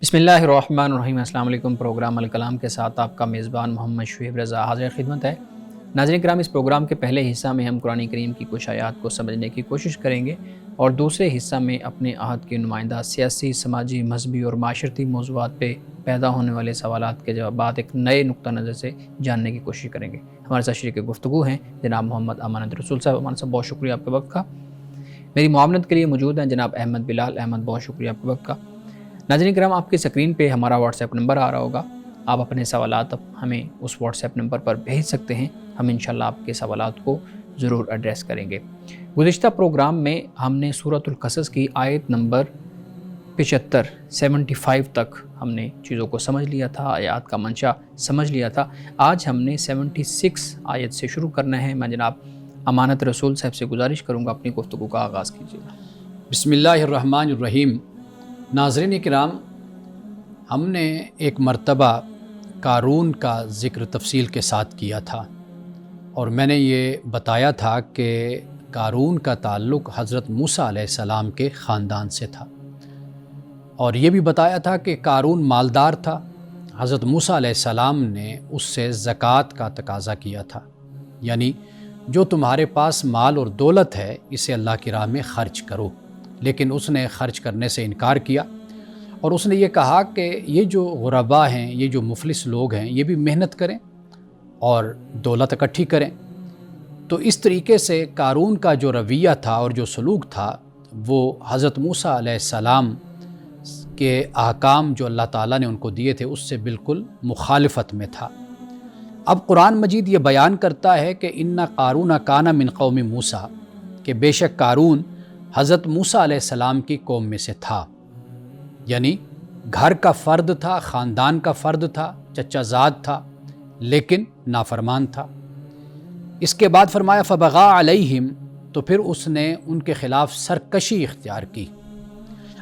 بسم اللہ الرحمن الرحیم۔ السلام علیکم۔ پروگرام الکلام کے ساتھ آپ کا میزبان محمد شعیب رضا حاضر خدمت ہے۔ ناظرین کرام، اس پروگرام کے پہلے حصہ میں ہم قرآن کریم کی کچھ آیات کو سمجھنے کی کوشش کریں گے اور دوسرے حصہ میں اپنے عہد کے نمائندہ سیاسی، سماجی، مذہبی اور معاشرتی موضوعات پہ پیدا ہونے والے سوالات کے جوابات ایک نئے نقطہ نظر سے جاننے کی کوشش کریں گے۔ ہمارے ساتھ شریک گفتگو ہیں جناب محمد امانت رسول صاحب۔ امانت صاحب، بہت شکریہ آپ کے وقت کا۔ میری معاونت کے لیے موجود ہیں جناب احمد بلال احمد، بہت شکریہ آپ کے وقت کا۔ ناظرین کرام، آپ کی اسکرین پہ ہمارا واٹس ایپ نمبر آ رہا ہوگا، آپ اپنے سوالات ہمیں اس واٹس ایپ نمبر پر بھیج سکتے ہیں، ہم انشاءاللہ آپ کے سوالات کو ضرور ایڈریس کریں گے۔ گزشتہ پروگرام میں ہم نے سورۃ القصص کی آیت نمبر 75 تک ہم نے چیزوں کو سمجھ لیا تھا، آیات کا منشا سمجھ لیا تھا۔ آج ہم نے 76 آیت سے شروع کرنا ہے۔ میں جناب امانت رسول صاحب سے گزارش کروں گا اپنی گفتگو کا آغاز کیجیے۔ بسم اللہ الرحمن الرحیم۔ ناظرین کرام، ہم نے ایک مرتبہ قارون کا ذکر تفصیل کے ساتھ کیا تھا اور میں نے یہ بتایا تھا کہ قارون کا تعلق حضرت موسیٰ علیہ السلام کے خاندان سے تھا، اور یہ بھی بتایا تھا کہ قارون مالدار تھا۔ حضرت موسیٰ علیہ السلام نے اس سے زکوٰۃ کا تقاضا کیا تھا، یعنی جو تمہارے پاس مال اور دولت ہے اسے اللہ کی راہ میں خرچ کرو، لیکن اس نے خرچ کرنے سے انکار کیا اور اس نے یہ کہا کہ یہ جو غربا ہیں، یہ جو مفلس لوگ ہیں، یہ بھی محنت کریں اور دولت اکٹھی کریں۔ تو اس طریقے سے قارون کا جو رویہ تھا اور جو سلوک تھا وہ حضرت موسیٰ علیہ السلام کے احکام جو اللہ تعالیٰ نے ان کو دیے تھے اس سے بالکل مخالفت میں تھا۔ اب قرآن مجید یہ بیان کرتا ہے کہ ان قارون کان من قوم موسیٰ، کہ بے شک قارون حضرت موسیٰ علیہ السلام کی قوم میں سے تھا، یعنی گھر کا فرد تھا، خاندان کا فرد تھا، چچا زاد تھا، لیکن نافرمان تھا۔ اس کے بعد فرمایا فبغى علیہم، تو پھر اس نے ان کے خلاف سرکشی اختیار کی۔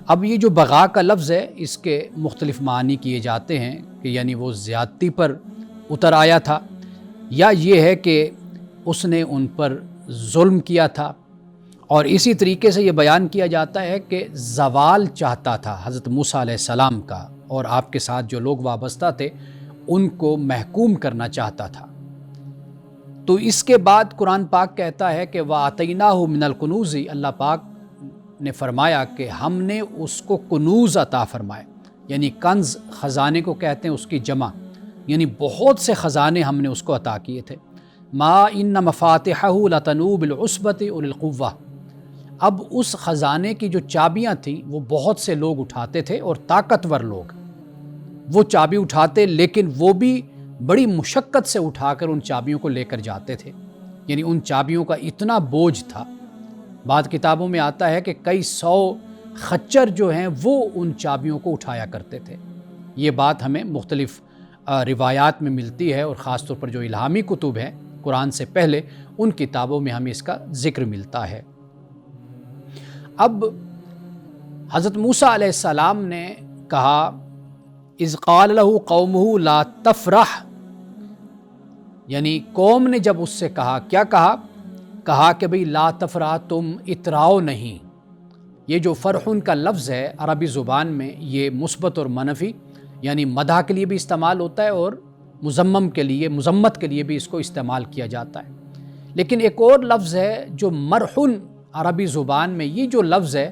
اب یہ جو بغا کا لفظ ہے اس کے مختلف معنی کیے جاتے ہیں کہ یعنی وہ زیادتی پر اتر آیا تھا، یا یہ ہے کہ اس نے ان پر ظلم کیا تھا، اور اسی طریقے سے یہ بیان کیا جاتا ہے کہ زوال چاہتا تھا حضرت موسیٰ علیہ السلام کا، اور آپ کے ساتھ جو لوگ وابستہ تھے ان کو محکوم کرنا چاہتا تھا۔ تو اس کے بعد قرآن پاک کہتا ہے کہ وَآتَيْنَاهُ مِنَ الْكُنُوزِ، اللہ پاک نے فرمایا کہ ہم نے اس کو کنوز عطا فرمائے، یعنی کنز خزانے کو کہتے ہیں، اس کی جمع، یعنی بہت سے خزانے ہم نے اس کو عطا کیے تھے۔ مَا إِنَّ مَفَاتِحَهُ لَتَنُوءُ بِالْعُصْبَةِ أُولِي الْقُوَّةِ، اب اس خزانے کی جو چابیاں تھیں وہ بہت سے لوگ اٹھاتے تھے، اور طاقتور لوگ وہ چابی اٹھاتے، لیکن وہ بھی بڑی مشقت سے اٹھا کر ان چابیوں کو لے کر جاتے تھے، یعنی ان چابیوں کا اتنا بوجھ تھا۔ بعض کتابوں میں آتا ہے کہ کئی 100 خچر جو ہیں وہ ان چابیوں کو اٹھایا کرتے تھے۔ یہ بات ہمیں مختلف روایات میں ملتی ہے، اور خاص طور پر جو الہامی کتب ہیں قرآن سے پہلے ان کتابوں میں ہمیں اس کا ذکر ملتا ہے۔ اب حضرت موسیٰ علیہ السلام نے کہا اذ قال له قومه لا تفرح، یعنی قوم نے جب اس سے کہا، کیا کہا کہ بھئی لا تفرح، تم اتراؤ نہیں۔ یہ جو فرحن کا لفظ ہے عربی زبان میں یہ مثبت اور منفی، یعنی مدح کے لیے بھی استعمال ہوتا ہے اور مذمم کے لیے، مذمت کے لیے بھی اس کو استعمال کیا جاتا ہے۔ لیکن ایک اور لفظ ہے جو مرحن عربی زبان میں، یہ جو لفظ ہے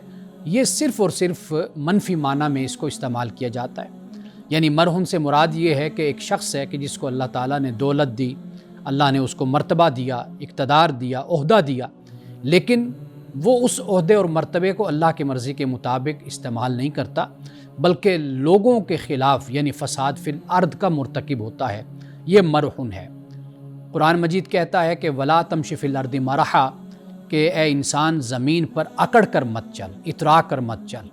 یہ صرف اور صرف منفی معنی میں اس کو استعمال کیا جاتا ہے۔ یعنی مرحن سے مراد یہ ہے کہ ایک شخص ہے کہ جس کو اللہ تعالیٰ نے دولت دی، اللہ نے اس کو مرتبہ دیا، اقتدار دیا، عہدہ دیا، لیکن وہ اس عہدے اور مرتبے کو اللہ کی مرضی کے مطابق استعمال نہیں کرتا، بلکہ لوگوں کے خلاف یعنی فساد فی الارض کا مرتکب ہوتا ہے، یہ مرحن ہے۔ قرآن مجید کہتا ہے کہ ولا تمشی فی الارض مرحا، کہ اے انسان زمین پر اکڑ کر مت چل، اترا کر مت چل،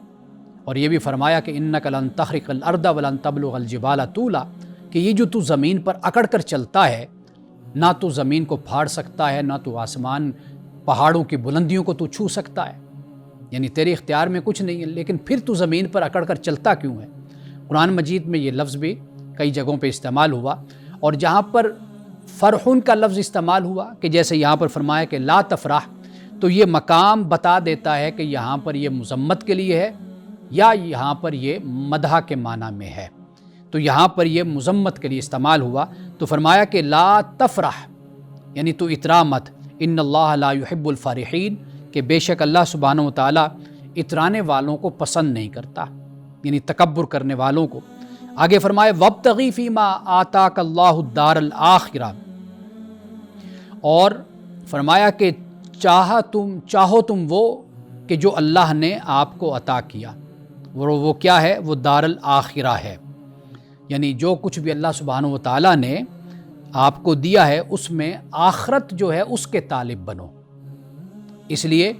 اور یہ بھی فرمایا کہ انک لن تخرق الارض ولن تبلغ الجبال طولا، کہ یہ جو تو زمین پر اکڑ کر چلتا ہے، نہ تو زمین کو پھاڑ سکتا ہے، نہ تو آسمان پہاڑوں کی بلندیوں کو تو چھو سکتا ہے، یعنی تیرے اختیار میں کچھ نہیں ہے، لیکن پھر تو زمین پر اکڑ کر چلتا کیوں ہے؟ قرآن مجید میں یہ لفظ بھی کئی جگہوں پہ استعمال ہوا، اور جہاں پر فرحن کا لفظ استعمال ہوا کہ جیسے یہاں پر فرمایا کہ لا تفرح، تو یہ مقام بتا دیتا ہے کہ یہاں پر یہ مذمت کے لیے ہے یا یہاں پر یہ مدح کے معنی میں ہے، تو یہاں پر یہ مذمت کے لیے استعمال ہوا، تو فرمایا کہ لا تفرح، یعنی تو اترا مت، ان اللہ لا يحب الفارحین، کہ بے شک اللہ سبحانہ و تعالیٰ اترانے والوں کو پسند نہیں کرتا، یعنی تکبر کرنے والوں کو۔ آگے فرمایا وابتغی فیما آتاک اللہ الدار الآخرہ، اور فرمایا کہ چاہو تم وہ کہ جو اللہ نے آپ کو عطا کیا، وہ کیا ہے؟ وہ دار الآخرہ ہے، یعنی جو کچھ بھی اللہ سبحانہ و تعالیٰ نے آپ کو دیا ہے اس میں آخرت جو ہے اس کے طالب بنو۔ اس لیے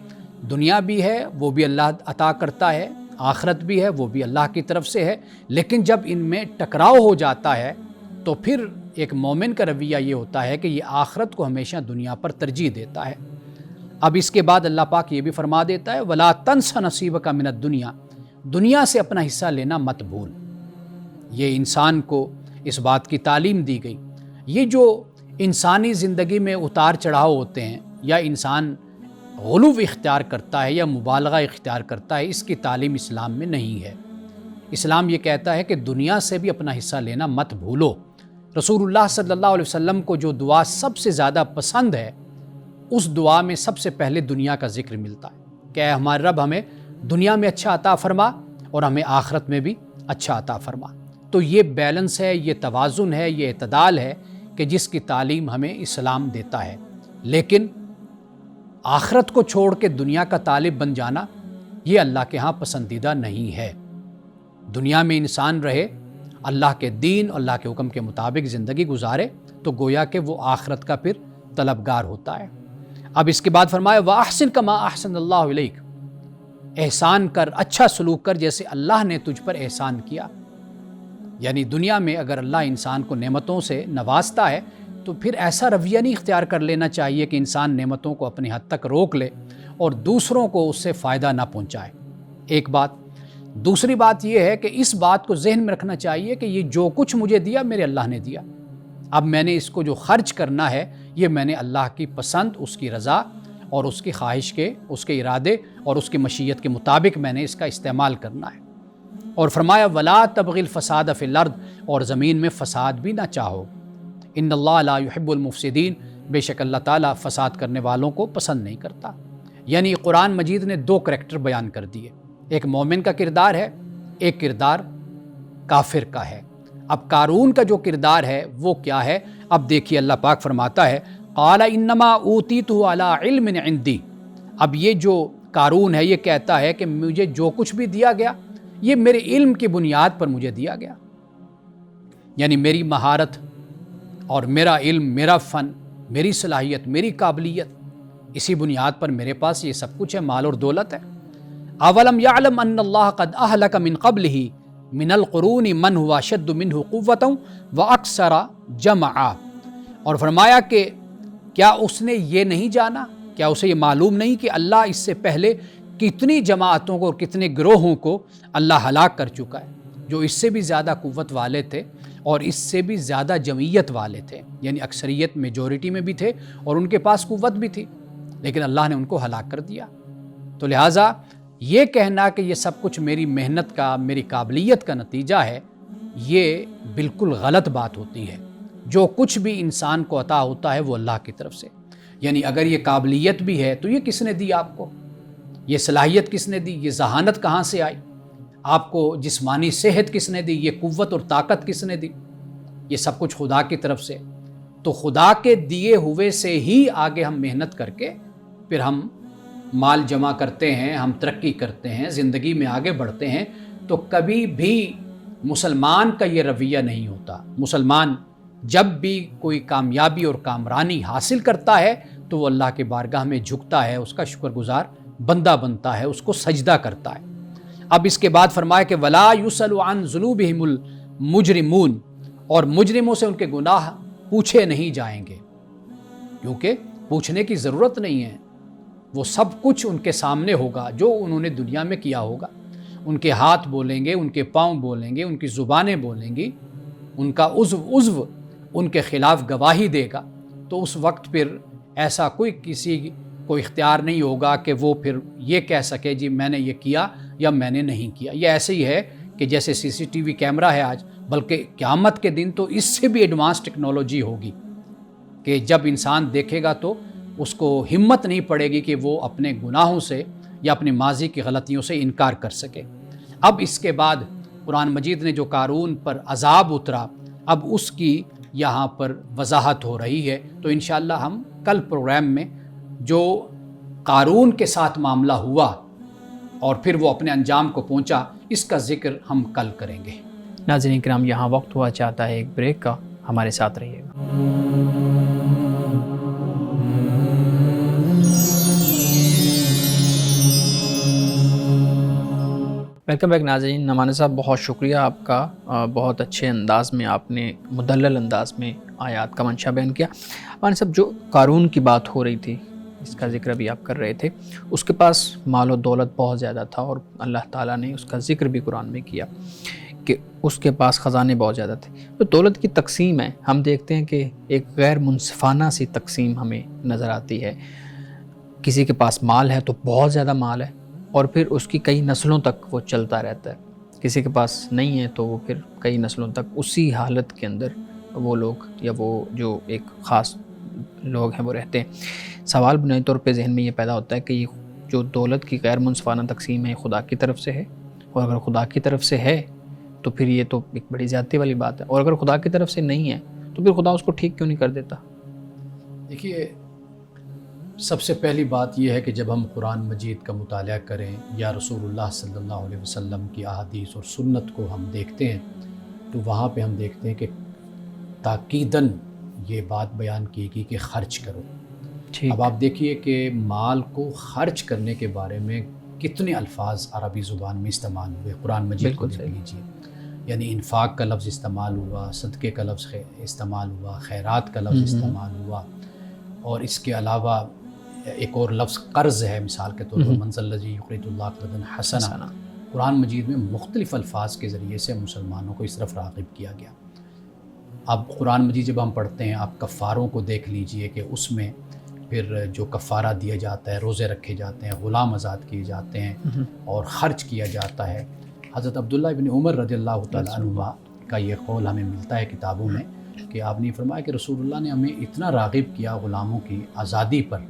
دنیا بھی ہے وہ بھی اللہ عطا کرتا ہے، آخرت بھی ہے وہ بھی اللہ کی طرف سے ہے، لیکن جب ان میں ٹکراؤ ہو جاتا ہے تو پھر ایک مومن کا رویہ یہ ہوتا ہے کہ یہ آخرت کو ہمیشہ دنیا پر ترجیح دیتا ہے۔ اب اس کے بعد اللہ پاک یہ بھی فرما دیتا ہے وَلَا تَنْسَ نَصِيبَكَ مِنَ الدُّنْيَا، دنیا سے اپنا حصہ لینا مت بھول۔ یہ انسان کو اس بات کی تعلیم دی گئی۔ یہ جو انسانی زندگی میں اتار چڑھاؤ ہوتے ہیں، یا انسان غلو اختیار کرتا ہے یا مبالغہ اختیار کرتا ہے، اس کی تعلیم اسلام میں نہیں ہے۔ اسلام یہ کہتا ہے کہ دنیا سے بھی اپنا حصہ لینا مت بھولو۔ رسول اللہ صلی اللہ علیہ وسلم کو جو دعا سب سے زیادہ پسند ہے، اس دعا میں سب سے پہلے دنیا کا ذکر ملتا ہے کہ اے ہمارے رب ہمیں دنیا میں اچھا عطا فرما اور ہمیں آخرت میں بھی اچھا عطا فرما۔ تو یہ بیلنس ہے، یہ توازن ہے، یہ اعتدال ہے کہ جس کی تعلیم ہمیں اسلام دیتا ہے۔ لیکن آخرت کو چھوڑ کے دنیا کا طالب بن جانا یہ اللہ کے ہاں پسندیدہ نہیں ہے۔ دنیا میں انسان رہے، اللہ کے دین، اللہ کے حکم کے مطابق زندگی گزارے، تو گویا کہ وہ آخرت کا پھر طلبگار ہوتا ہے۔ اب اس کے بعد فرمایا وَأَحْسِنْ كَمَا أَحْسَنَ اللَّهُ إِلَيْكَ، احسان کر، اچھا سلوک کر جیسے اللہ نے تجھ پر احسان کیا۔ یعنی دنیا میں اگر اللہ انسان کو نعمتوں سے نوازتا ہے تو پھر ایسا رویہ نہیں اختیار کر لینا چاہیے کہ انسان نعمتوں کو اپنی حد تک روک لے اور دوسروں کو اس سے فائدہ نہ پہنچائے۔ ایک بات۔ دوسری بات یہ ہے کہ اس بات کو ذہن میں رکھنا چاہیے کہ یہ جو کچھ مجھے دیا میرے اللہ نے دیا، اب میں نے اس کو جو خرچ کرنا ہے یہ میں نے اللہ کی پسند، اس کی رضا اور اس کی خواہش کے، اس کے ارادے اور اس کی مشیت کے مطابق میں نے اس کا استعمال کرنا ہے۔ اور فرمایا وَلَا تَبْغِ الْفَسَادَ فِي الْأَرْضِ، اور زمین میں فساد بھی نہ چاہو۔ ان اللہ لا يحب المفسدین، بے شک اللہ تعالیٰ فساد کرنے والوں کو پسند نہیں کرتا۔ یعنی قرآن مجید نے دو کریکٹر بیان کر دیے، ایک مومن کا کردار ہے، ایک کردار کافر کا ہے۔ اب قارون کا جو کردار ہے وہ کیا ہے؟ اب دیکھیے اللہ پاک فرماتا ہے قال انما اوتیتہ علی علم عندی، اب یہ جو قارون ہے یہ کہتا ہے کہ مجھے جو کچھ بھی دیا گیا یہ میرے علم کی بنیاد پر مجھے دیا گیا، یعنی میری مہارت اور میرا علم، میرا فن، میری صلاحیت، میری قابلیت، اسی بنیاد پر میرے پاس یہ سب کچھ ہے، مال اور دولت ہے۔ اولم یعلم ان اللہ قد اہلک من قبلہ من القرون من ہوا اشد منہ قوۃ واکثر جمعا، اور فرمایا کہ کیا اس نے یہ نہیں جانا، کیا اسے یہ معلوم نہیں کہ اللہ اس سے پہلے کتنی جماعتوں کو اور کتنے گروہوں کو اللہ ہلاک کر چکا ہے، جو اس سے بھی زیادہ قوت والے تھے اور اس سے بھی زیادہ جمعیت والے تھے، یعنی اکثریت میجورٹی میں بھی تھے اور ان کے پاس قوت بھی تھی، لیکن اللہ نے ان کو ہلاک کر دیا۔ تو لہٰذا یہ کہنا کہ یہ سب کچھ میری محنت کا، میری قابلیت کا نتیجہ ہے، یہ بالکل غلط بات ہوتی ہے۔ جو کچھ بھی انسان کو عطا ہوتا ہے وہ اللہ کی طرف سے، یعنی اگر یہ قابلیت بھی ہے تو یہ کس نے دی آپ کو؟ یہ صلاحیت کس نے دی؟ یہ ذہانت کہاں سے آئی؟ آپ کو جسمانی صحت کس نے دی؟ یہ قوت اور طاقت کس نے دی؟ یہ سب کچھ خدا کی طرف سے۔ تو خدا کے دیے ہوئے سے ہی آگے ہم محنت کر کے پھر ہم مال جمع کرتے ہیں، ہم ترقی کرتے ہیں، زندگی میں آگے بڑھتے ہیں۔ تو کبھی بھی مسلمان کا یہ رویہ نہیں ہوتا۔ مسلمان جب بھی کوئی کامیابی اور کامرانی حاصل کرتا ہے تو وہ اللہ کے بارگاہ میں جھکتا ہے، اس کا شکر گزار بندہ بنتا ہے، اس کو سجدہ کرتا ہے۔ اب اس کے بعد فرمایا کہ وَلَا يُسْأَلُ عَنْ ذُنُوبِهِمُ الْمُجْرِمُونَ، اور مجرموں سے ان کے گناہ پوچھے نہیں جائیں گے، کیونکہ پوچھنے کی ضرورت نہیں ہے، وہ سب کچھ ان کے سامنے ہوگا جو انہوں نے دنیا میں کیا ہوگا۔ ان کے ہاتھ بولیں گے، ان کے پاؤں بولیں گے، ان کی زبانیں بولیں گی، ان کا عضو ان کے خلاف گواہی دے گا۔ تو اس وقت پھر ایسا کوئی کسی کو اختیار نہیں ہوگا کہ وہ پھر یہ کہہ سکے جی میں نے یہ کیا یا میں نے نہیں کیا. یہ ایسے ہی ہے کہ جیسے CCTV کیمرہ ہے آج، بلکہ قیامت کے دن تو اس سے بھی ایڈوانس ٹیکنالوجی ہوگی کہ جب انسان دیکھے گا تو اس کو ہمت نہیں پڑے گی کہ وہ اپنے گناہوں سے یا اپنی ماضی کی غلطیوں سے انکار کر سکے. اب اس کے بعد قرآن مجید نے جو قارون پر عذاب اترا، اب اس کی یہاں پر وضاحت ہو رہی ہے. تو انشاءاللہ ہم کل پروگرام میں جو قارون کے ساتھ معاملہ ہوا اور پھر وہ اپنے انجام کو پہنچا، اس کا ذکر ہم کل کریں گے. ناظرین کرام، یہاں وقت ہوا چاہتا ہے ایک بریک کا، ہمارے ساتھ رہیے گا. ویلکم بیک ناظرین. نعمانی صاحب بہت شکریہ آپ کا، بہت اچھے انداز میں آپ نے مدلل انداز میں آیات کا منشا بیان کیا. نعمانی صاحب، جو قارون کی بات ہو رہی تھی، اس کا ذکر بھی آپ کر رہے تھے، اس کے پاس مال و دولت بہت زیادہ تھا، اور اللہ تعالیٰ نے اس کا ذکر بھی قرآن میں کیا کہ اس کے پاس خزانے بہت زیادہ تھے. تو دولت کی تقسیم ہے، ہم دیکھتے ہیں کہ ایک غیر منصفانہ سی تقسیم ہمیں نظر آتی ہے. کسی کے پاس مال ہے تو بہت زیادہ مال ہے، اور پھر اس کی کئی نسلوں تک وہ چلتا رہتا ہے. کسی کے پاس نہیں ہے تو وہ پھر کئی نسلوں تک اسی حالت کے اندر وہ لوگ یا وہ جو ایک خاص لوگ ہیں وہ رہتے ہیں. سوال بنیادی طور پہ ذہن میں یہ پیدا ہوتا ہے کہ یہ جو دولت کی غیر منصفانہ تقسیم ہے، خدا کی طرف سے ہے؟ اور اگر خدا کی طرف سے ہے تو پھر یہ تو ایک بڑی زیادتی والی بات ہے، اور اگر خدا کی طرف سے نہیں ہے تو پھر خدا اس کو ٹھیک کیوں نہیں کر دیتا؟ دیکھیے، سب سے پہلی بات یہ ہے کہ جب ہم قرآن مجید کا مطالعہ کریں یا رسول اللہ صلی اللہ علیہ وسلم کی احادیث اور سنت کو ہم دیکھتے ہیں تو وہاں پہ ہم دیکھتے ہیں کہ تاکیداً یہ بات بیان کی گئی کہ خرچ کرو. اب آپ دیکھیے کہ مال کو خرچ کرنے کے بارے میں کتنے الفاظ عربی زبان میں استعمال ہوئے. قرآن مجید کو دیکھ لیجیے، یعنی انفاق کا لفظ استعمال ہوا، صدقے کا لفظ استعمال ہوا، خیرات کا لفظ استعمال ہوا، اور اس کے علاوہ ایک اور لفظ قرض ہے. مثال کے طور پر من ذا الذی یقرض اللہ قرضا حسنا. قرآن مجید میں مختلف الفاظ کے ذریعے سے مسلمانوں کو اس طرف راغب کیا گیا. اب قرآن مجید جب ہم پڑھتے ہیں، آپ کفاروں کو دیکھ لیجئے کہ اس میں پھر جو کفارہ دیا جاتا ہے، روزے رکھے جاتے ہیں، غلام آزاد کیے جاتے ہیں اور خرچ کیا جاتا ہے. حضرت عبداللہ ابن عمر رضی اللہ تعالیٰ عنہ کا یہ قول ہمیں ملتا ہے کتابوں میں کہ آپ نے فرمایا کہ رسول اللہ نے ہمیں اتنا راغب کیا غلاموں کی آزادی پر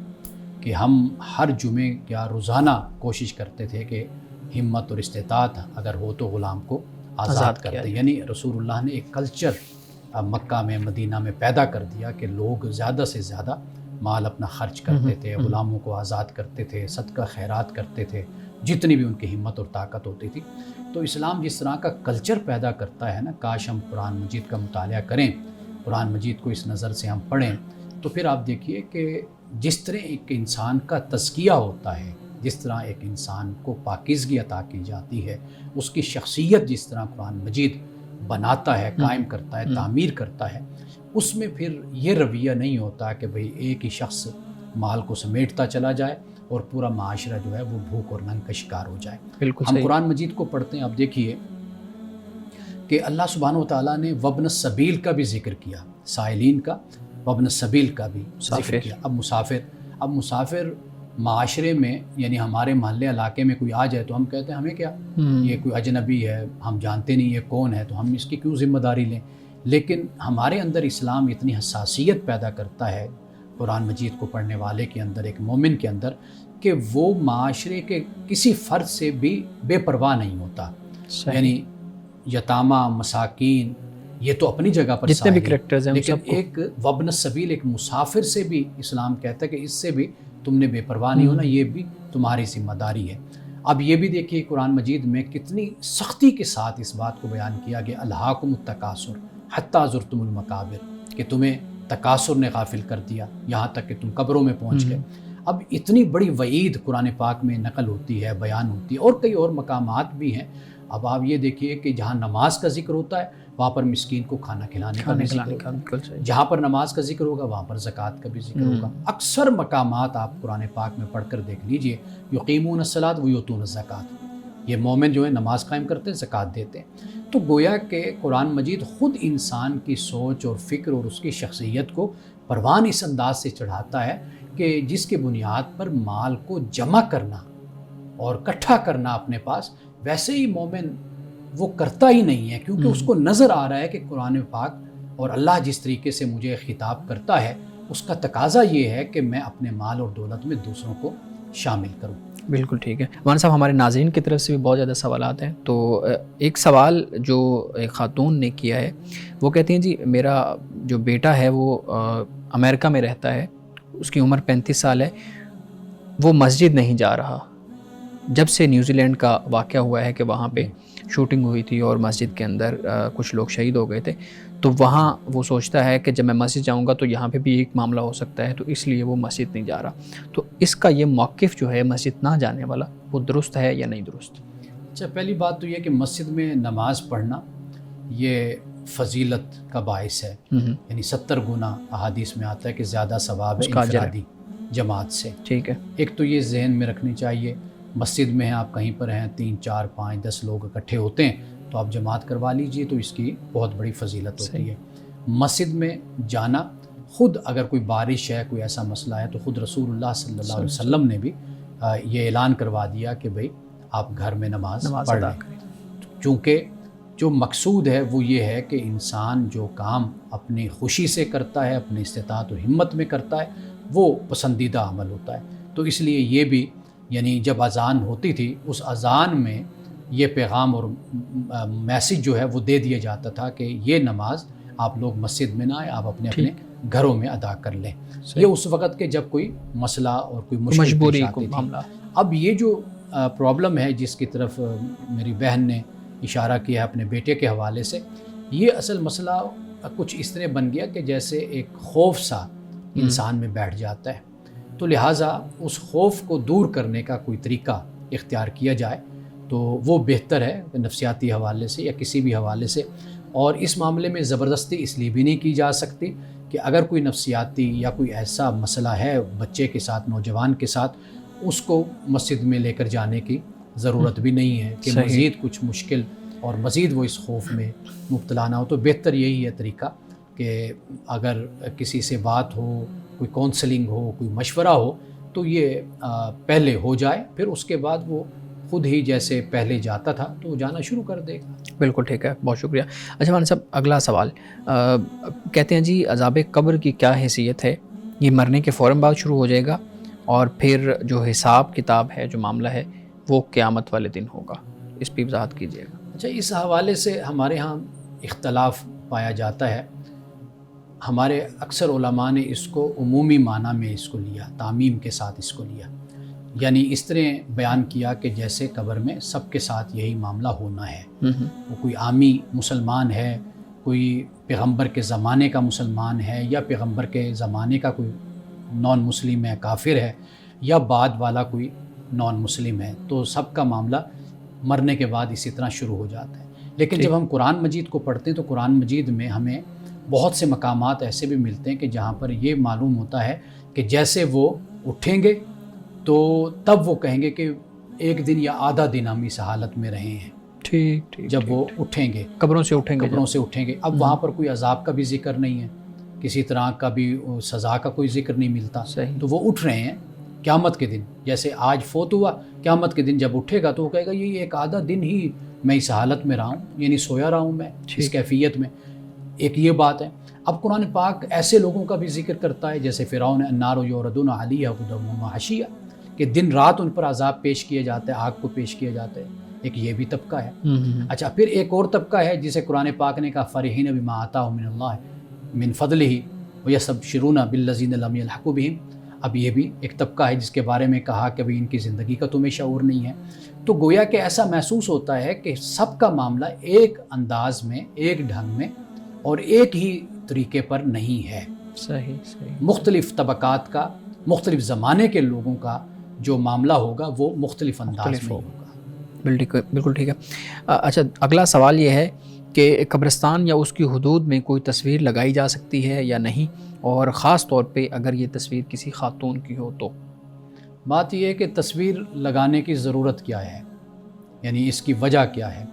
کہ ہم ہر جمعے یا روزانہ کوشش کرتے تھے کہ ہمت اور استطاعت اگر ہو تو غلام کو آزاد کرتے. یعنی رسول اللہ نے ایک کلچر مکہ میں، مدینہ میں پیدا کر دیا کہ لوگ زیادہ سے زیادہ مال اپنا خرچ کرتے تھے، غلاموں کو آزاد کرتے تھے، صدقہ خیرات کرتے تھے جتنی بھی ان کی ہمت اور طاقت ہوتی تھی. تو اسلام جس طرح کا کلچر پیدا کرتا ہے نا، کاش ہم قرآن مجید کا مطالعہ کریں، قرآن مجید کو اس نظر سے ہم پڑھیں، تو پھر آپ دیکھیے کہ جس طرح ایک انسان کا تزکیہ ہوتا ہے، جس طرح ایک انسان کو پاکیزگی عطا کی جاتی ہے، اس کی شخصیت جس طرح قرآن مجید بناتا ہے، قائم کرتا ہے، تعمیر کرتا ہے، اس میں پھر یہ رویہ نہیں ہوتا کہ بھئی ایک ہی شخص مال کو سمیٹتا چلا جائے اور پورا معاشرہ جو ہے وہ بھوک اور ننگ کا شکار ہو جائے. ہم قرآن مجید کو پڑھتے ہیں، اب دیکھیے کہ اللہ سبحانہ و تعالیٰ نے وابن السبیل کا بھی ذکر کیا، سائلین کا، وابن السبیل کا بھی ذکر کیا. اب مسافر معاشرے میں، یعنی ہمارے محلے علاقے میں کوئی آ جائے تو ہم کہتے ہیں ہمیں کیا، یہ کوئی اجنبی ہے، ہم جانتے نہیں یہ کون ہے، تو ہم اس کی کیوں ذمہ داری لیں. لیکن ہمارے اندر اسلام اتنی حساسیت پیدا کرتا ہے قرآن مجید کو پڑھنے والے کے اندر، ایک مومن کے اندر، کہ وہ معاشرے کے کسی فرد سے بھی بے پرواہ نہیں ہوتا. یعنی یتامہ، مساکین، یہ تو اپنی جگہ پر جتنے بھی کریکٹرز ہیں، لیکن ایک وابن السبیل، ایک مسافر سے بھی اسلام کہتا ہے کہ اس سے بھی تم نے بے پرواہ نہیں ہونا، یہ بھی تمہاری ذمہ داری ہے. اب یہ بھی دیکھیے قرآن مجید میں کتنی سختی کے ساتھ اس بات کو بیان کیا کہ الہاکم التکاثر حتی زرتم المقابر، کہ تمہیں تکاثر نے غافل کر دیا یہاں تک کہ تم قبروں میں پہنچ گئے. اب اتنی بڑی وعید قرآن پاک میں نقل ہوتی ہے، بیان ہوتی ہے، اور کئی اور مقامات بھی ہیں. اب آپ یہ دیکھیے کہ جہاں نماز کا ذکر ہوتا ہے وہاں پر مسکین کو کھانا کھلانے کا بھی ذکر ہوگا، جہاں پر نماز کا ذکر ہوگا وہاں پر زکوٰۃ کا بھی ذکر ہوگا. اکثر مقامات آپ قرآن پاک میں پڑھ کر دیکھ لیجئے، یقیمون الصلاۃ و یؤتون الزکوٰۃ، یہ مومن جو ہے نماز قائم کرتے ہیں، زکوٰۃ دیتے ہیں۔ تو گویا کہ قرآن مجید خود انسان کی سوچ اور فکر اور اس کی شخصیت کو پروان اس انداز سے چڑھاتا ہے کہ جس کی بنیاد پر مال کو جمع کرنا اور اکٹھا کرنا اپنے پاس، ویسے ہی مومن وہ کرتا ہی نہیں ہے، کیونکہ اس کو نظر آ رہا ہے کہ قرآن پاک اور اللہ جس طریقے سے مجھے خطاب کرتا ہے اس کا تقاضا یہ ہے کہ میں اپنے مال اور دولت میں دوسروں کو شامل کروں۔ بالکل ٹھیک ہے مولانا صاحب، ہمارے ناظرین کی طرف سے بھی بہت زیادہ سوالات ہیں، تو ایک سوال جو ایک خاتون نے کیا ہے، وہ کہتی ہیں جی میرا جو بیٹا ہے وہ امریکہ میں رہتا ہے، اس کی عمر 35 سال ہے، وہ مسجد نہیں جا رہا، جب سے نیوزی لینڈ کا واقعہ ہوا ہے کہ وہاں پہ شوٹنگ ہوئی تھی اور مسجد کے اندر کچھ لوگ شہید ہو گئے تھے، تو وہاں وہ سوچتا ہے کہ جب میں مسجد جاؤں گا تو یہاں پہ بھی ایک معاملہ ہو سکتا ہے، تو اس لیے وہ مسجد نہیں جا رہا۔ تو اس کا یہ موقف جو ہے مسجد نہ جانے والا، وہ درست ہے یا نہیں درست؟ اچھا، پہلی بات تو یہ کہ مسجد میں نماز پڑھنا یہ فضیلت کا باعث ہے، یعنی 70 گنا احادیث میں آتا ہے کہ زیادہ ثواب ہے انفرادی جماعت سے۔ ٹھیک ہے، ایک تو یہ ذہن میں رکھنی چاہیے، مسجد میں ہیں آپ، کہیں پر ہیں 3 4 5 10 لوگ اکٹھے ہوتے ہیں تو آپ جماعت کروا لیجئے، تو اس کی بہت بڑی فضیلت ہوتی ہے۔ مسجد میں جانا، خود اگر کوئی بارش ہے، کوئی ایسا مسئلہ ہے، تو خود رسول اللہ صلی اللہ علیہ وسلم نے بھی یہ اعلان کروا دیا کہ بھئی آپ گھر میں نماز پڑھ لیں، چونکہ جو مقصود ہے وہ یہ ہے کہ انسان جو کام اپنی خوشی سے کرتا ہے، اپنی استطاعت و ہمت میں کرتا ہے، وہ پسندیدہ عمل ہوتا ہے۔ تو اس لیے یہ بھی، یعنی جب اذان ہوتی تھی اس اذان میں یہ پیغام اور میسج جو ہے وہ دے دیا جاتا تھا کہ یہ نماز آپ لوگ مسجد میں نہ آئے، آپ اپنے اپنے گھروں میں ادا کر لیں۔ یہ اس وقت کے جب کوئی مسئلہ اور کوئی مجبوری آتی تھی۔ اب یہ جو پرابلم ہے جس کی طرف میری بہن نے اشارہ کیا ہے اپنے بیٹے کے حوالے سے، یہ اصل مسئلہ کچھ اس طرح بن گیا کہ جیسے ایک خوف سا انسان میں بیٹھ جاتا ہے، تو لہٰذا اس خوف کو دور کرنے کا کوئی طریقہ اختیار کیا جائے تو وہ بہتر ہے نفسیاتی حوالے سے یا کسی بھی حوالے سے۔ اور اس معاملے میں زبردستی اس لیے بھی نہیں کی جا سکتی کہ اگر کوئی نفسیاتی یا کوئی ایسا مسئلہ ہے بچے کے ساتھ، نوجوان کے ساتھ، اس کو مسجد میں لے کر جانے کی ضرورت بھی نہیں ہے کہ مزید کچھ مشکل اور مزید وہ اس خوف میں مبتلا نہ ہو۔ تو بہتر یہی ہے طریقہ کہ اگر کسی سے بات ہو، کوئی کونسلنگ ہو، کوئی مشورہ ہو، تو یہ پہلے ہو جائے، پھر اس کے بعد وہ خود ہی جیسے پہلے جاتا تھا تو وہ جانا شروع کر دے گا۔ بالکل ٹھیک ہے، بہت شکریہ۔ اچھا مولانا صاحب، اگلا سوال کہتے ہیں جی عذاب قبر کی کیا حیثیت ہے؟ یہ مرنے کے فوراً بعد شروع ہو جائے گا اور پھر جو حساب کتاب ہے، جو معاملہ ہے، وہ قیامت والے دن ہوگا، اس پہ وضاحت کیجیے گا۔ اچھا، اس حوالے سے ہمارے ہاں اختلاف پایا جاتا ہے۔ ہمارے اکثر علماء نے اس کو عمومی معنی میں اس کو لیا، تعمیم کے ساتھ اس کو لیا، یعنی اس طرح بیان کیا کہ جیسے قبر میں سب کے ساتھ یہی معاملہ ہونا ہے۔ وہ کوئی عامی مسلمان ہے، کوئی پیغمبر کے زمانے کا مسلمان ہے، یا پیغمبر کے زمانے کا کوئی نان مسلم ہے، کافر ہے، یا بعد والا کوئی نان مسلم ہے، تو سب کا معاملہ مرنے کے بعد اسی طرح شروع ہو جاتا ہے۔ لیکن جب ہم قرآن مجید کو پڑھتے ہیں تو قرآن مجید میں ہمیں بہت سے مقامات ایسے بھی ملتے ہیں کہ جہاں پر یہ معلوم ہوتا ہے کہ جیسے وہ اٹھیں گے تو تب وہ کہیں گے کہ ایک دن یا آدھا دن ہم اس حالت میں رہے ہیں۔ ٹھیک، جب وہ اٹھیں گے، قبروں سے اٹھیں گے، اب وہاں پر کوئی عذاب کا بھی ذکر نہیں ہے، کسی طرح کا بھی سزا کا کوئی ذکر نہیں ملتا، تو وہ اٹھ رہے ہیں قیامت کے دن۔ جیسے آج فوت ہوا، قیامت کے دن جب اٹھے گا تو وہ کہے گا یہ ایک آدھا دن ہی میں اس حالت میں رہا ہوں، یعنی سویا رہا ہوں میں اس کیفیت میں۔ ایک یہ بات ہے۔ اب قرآن پاک ایسے لوگوں کا بھی ذکر کرتا ہے جیسے فرعون، النار یوردون علیہا غدوا وعشیا، کہ دن رات ان پر عذاب پیش کیا جاتا ہے، آگ کو پیش کیا جاتا ہے۔ ایک یہ بھی طبقہ ہے۔ اچھا، پھر ایک اور طبقہ ہے جسے قرآن پاک نے کہا فرحین بما آتاہم من اللہ من فضلہ ویستبشرون بالذین لم یلحقوا بہم۔ اب یہ بھی ایک طبقہ ہے جس کے بارے میں کہا کہ بھئی ان کی زندگی کا تمہیں شعور نہیں ہے۔ تو گویا کہ ایسا محسوس ہوتا ہے کہ سب کا معاملہ ایک انداز میں، ایک ڈھنگ میں اور ایک ہی طریقے پر نہیں ہے۔ صحیح۔ مختلف طبقات کا، مختلف زمانے کے لوگوں کا جو معاملہ ہوگا وہ مختلف انداز میں ہوگا۔ بالکل ٹھیک ہے۔ اچھا، اگلا سوال یہ ہے کہ قبرستان یا اس کی حدود میں کوئی تصویر لگائی جا سکتی ہے یا نہیں، اور خاص طور پہ اگر یہ تصویر کسی خاتون کی ہو تو؟ بات یہ ہے کہ تصویر لگانے کی ضرورت کیا ہے؟ یعنی اس کی وجہ کیا ہے؟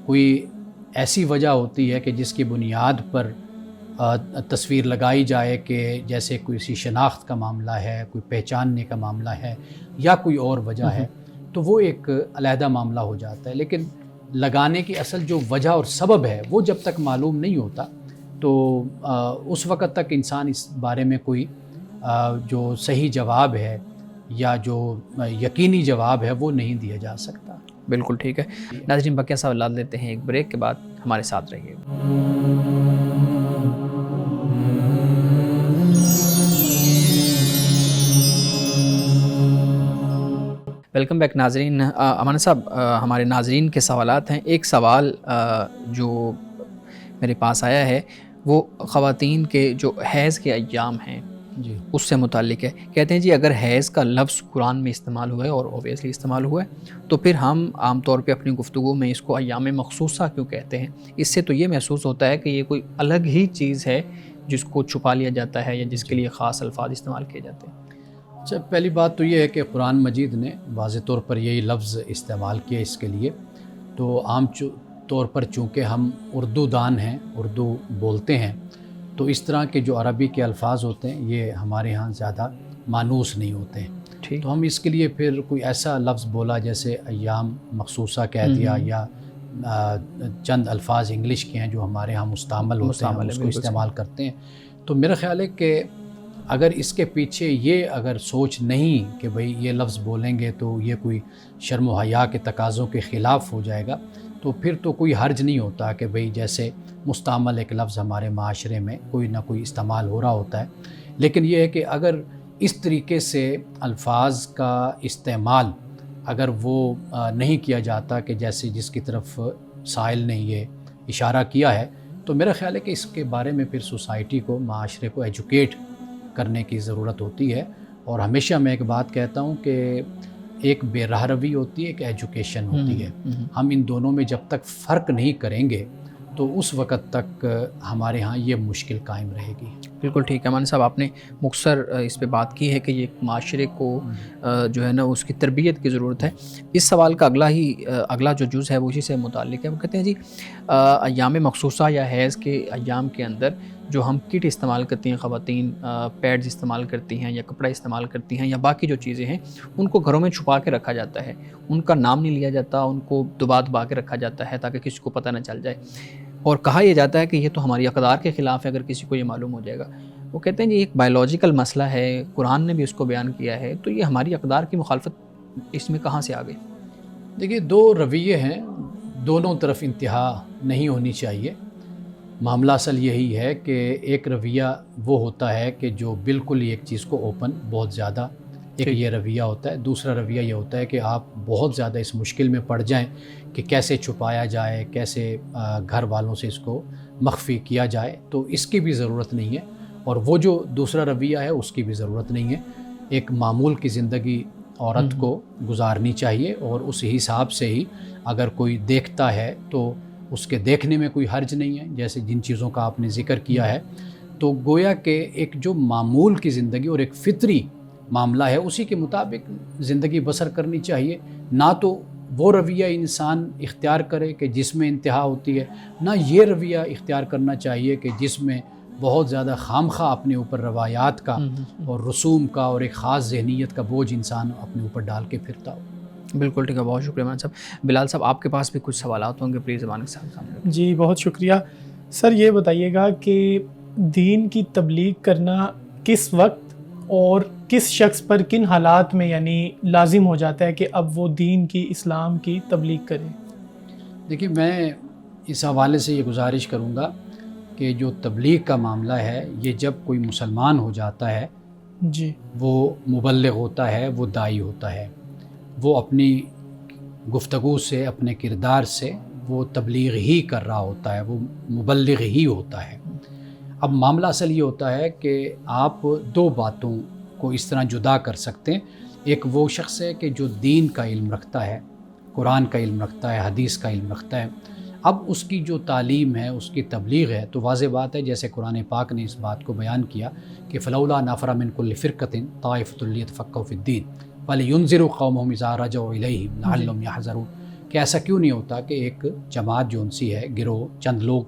کوئی ایسی وجہ ہوتی ہے کہ جس کی بنیاد پر تصویر لگائی جائے کہ جیسے کسی شناخت کا معاملہ ہے، کوئی پہچاننے کا معاملہ ہے یا کوئی اور وجہ ہے، تو وہ ایک علیحدہ معاملہ ہو جاتا ہے. لیکن لگانے کی اصل جو وجہ اور سبب ہے وہ جب تک معلوم نہیں ہوتا تو اس وقت تک انسان اس بارے میں کوئی جو صحیح جواب ہے یا جو یقینی جواب ہے وہ نہیں دیا جا سکتا. بالکل ٹھیک ہے. ناظرین بقیہ سوالات لیتے ہیں ایک بریک کے بعد، ہمارے ساتھ رہیے. ویلکم بیک ناظرین. امان صاحب، ہمارے ناظرین کے سوالات ہیں. ایک سوال جو میرے پاس آیا ہے وہ خواتین کے جو حیض کے ایام ہیں جی اس سے متعلق ہے. کہتے ہیں جی اگر حیض کا لفظ قرآن میں استعمال ہوا ہے اور اوبیسلی استعمال ہوا ہے تو پھر ہم عام طور پہ اپنی گفتگو میں اس کو ایام مخصوصہ کیوں کہتے ہیں؟ اس سے تو یہ محسوس ہوتا ہے کہ یہ کوئی الگ ہی چیز ہے جس کو چھپا لیا جاتا ہے یا جس کے لیے خاص الفاظ استعمال کیے جاتے ہیں. اچھا، پہلی بات تو یہ ہے کہ قرآن مجید نے واضح طور پر یہی لفظ استعمال کیا اس کے لیے. تو عام طور پر چونکہ ہم اردو دان ہیں، اردو بولتے ہیں، تو اس طرح کے جو عربی کے الفاظ ہوتے ہیں یہ ہمارے ہاں زیادہ مانوس نہیں ہوتے ہیں. ٹھیک. تو ہم اس کے لیے پھر کوئی ایسا لفظ بولا جیسے ایام مخصوصہ کہہ دیا یا چند الفاظ انگلش کے ہیں جو ہمارے ہاں مستعمل ہوتے ہیں، ہم اس کو استعمال کرتے ہیں. تو میرا خیال ہے کہ اگر اس کے پیچھے یہ اگر سوچ نہیں کہ بھئی یہ لفظ بولیں گے تو یہ کوئی شرم و حیا کے تقاضوں کے خلاف ہو جائے گا، تو پھر تو کوئی حرج نہیں ہوتا کہ بھئی جیسے مستعمل ایک لفظ ہمارے معاشرے میں کوئی نہ کوئی استعمال ہو رہا ہوتا ہے. لیکن یہ ہے کہ اگر اس طریقے سے الفاظ کا استعمال اگر وہ نہیں کیا جاتا کہ جیسے جس کی طرف سائل نے یہ اشارہ کیا ہے، تو میرا خیال ہے کہ اس کے بارے میں پھر سوسائٹی کو، معاشرے کو ایجوکیٹ کرنے کی ضرورت ہوتی ہے. اور ہمیشہ میں ایک بات کہتا ہوں کہ ایک بے راہ روی ہوتی ہے، ایک ایجوکیشن ہوتی ہے. ہم ان دونوں میں جب تک فرق نہیں کریں گے تو اس وقت تک ہمارے ہاں یہ مشکل قائم رہے گی. بالکل ٹھیک ہے. مان صاحب آپ نے مختصر اس پہ بات کی ہے کہ یہ معاشرے کو جو ہے نا اس کی تربیت کی ضرورت ہے. اس سوال کا اگلا جو جز ہے وہ اسی سے متعلق ہے. وہ کہتے ہیں جی ایام مخصوصہ یا حیض کے ایام کے اندر جو ہم کٹ استعمال کرتی ہیں خواتین، پیڈز استعمال کرتی ہیں یا کپڑا استعمال کرتی ہیں یا باقی جو چیزیں ہیں ان کو گھروں میں چھپا کے رکھا جاتا ہے، ان کا نام نہیں لیا جاتا، ان کو دبا کے رکھا جاتا ہے تاکہ کسی کو پتہ نہ چل جائے. اور کہا یہ جاتا ہے کہ یہ تو ہماری اقدار کے خلاف ہے اگر کسی کو یہ معلوم ہو جائے گا. وہ کہتے ہیں یہ ایک بایولوجیکل مسئلہ ہے، قرآن نے بھی اس کو بیان کیا ہے، تو یہ ہماری اقدار کی مخالفت اس میں کہاں سے آ گئی؟ دیکھیے، دو رویے ہیں، دونوں طرف انتہا نہیں ہونی چاہیے. معاملہ اصل یہی ہے کہ ایک رویہ وہ ہوتا ہے کہ جو بالکل ایک چیز کو اوپن بہت زیادہ ایک یہ رویہ ہوتا ہے. دوسرا رویہ یہ ہوتا ہے کہ آپ بہت زیادہ اس مشکل میں پڑ جائیں کہ کیسے چھپایا جائے، کیسے گھر والوں سے اس کو مخفی کیا جائے. تو اس کی بھی ضرورت نہیں ہے، اور وہ جو دوسرا رویہ ہے اس کی بھی ضرورت نہیں ہے. ایک معمول کی زندگی عورت کو گزارنی چاہیے، اور اس حساب سے ہی اگر کوئی دیکھتا ہے تو اس کے دیکھنے میں کوئی حرج نہیں ہے. جیسے جن چیزوں کا آپ نے ذکر کیا ہے، تو گویا کہ ایک جو معمول کی زندگی اور ایک فطری معاملہ ہے اسی کے مطابق زندگی بسر کرنی چاہیے. نہ تو وہ رویہ انسان اختیار کرے کہ جس میں انتہا ہوتی ہے، نہ یہ رویہ اختیار کرنا چاہیے کہ جس میں بہت زیادہ خامخواہ اپنے اوپر روایات کا اور رسوم کا اور ایک خاص ذہنیت کا بوجھ انسان اپنے اوپر ڈال کے پھرتا ہو. بالکل ٹھیک ہے. بہت شکریہ مان صاحب. بلال صاحب آپ کے پاس بھی کچھ سوالات ہوں گے، پلیز زبان کے سامنے. جی بہت شکریہ سر. یہ بتائیے گا کہ دین کی تبلیغ کرنا کس وقت اور کس شخص پر کن حالات میں یعنی لازم ہو جاتا ہے کہ اب وہ دین کی، اسلام کی تبلیغ کرے؟ دیکھیے، میں اس حوالے سے یہ گزارش کروں گا کہ جو تبلیغ کا معاملہ ہے یہ جب کوئی مسلمان ہو جاتا ہے جی، وہ مبلغ ہوتا ہے، وہ داعی ہوتا ہے، وہ اپنی گفتگو سے، اپنے کردار سے وہ تبلیغ ہی کر رہا ہوتا ہے، وہ مبلغ ہی ہوتا ہے. اب معاملہ اصل یہ ہوتا ہے کہ آپ دو باتوں کو اس طرح جدا کر سکتے ہیں. ایک وہ شخص ہے کہ جو دین کا علم رکھتا ہے، قرآن کا علم رکھتا ہے، حدیث کا علم رکھتا ہے. اب اس کی جو تعلیم ہے، اس کی تبلیغ ہے، تو واضح بات ہے جیسے قرآن پاک نے اس بات کو بیان کیا کہ فلولا نفر من کل فرقۃ طائفۃ لیتفقہوا فی الدین ولینذروا قومہم اذا رجعوا الیہم لعلہم یحذرون. کہ ایسا کیوں نہیں ہوتا کہ ایک جماعت جو ان سی ہے، گروہ، چند لوگ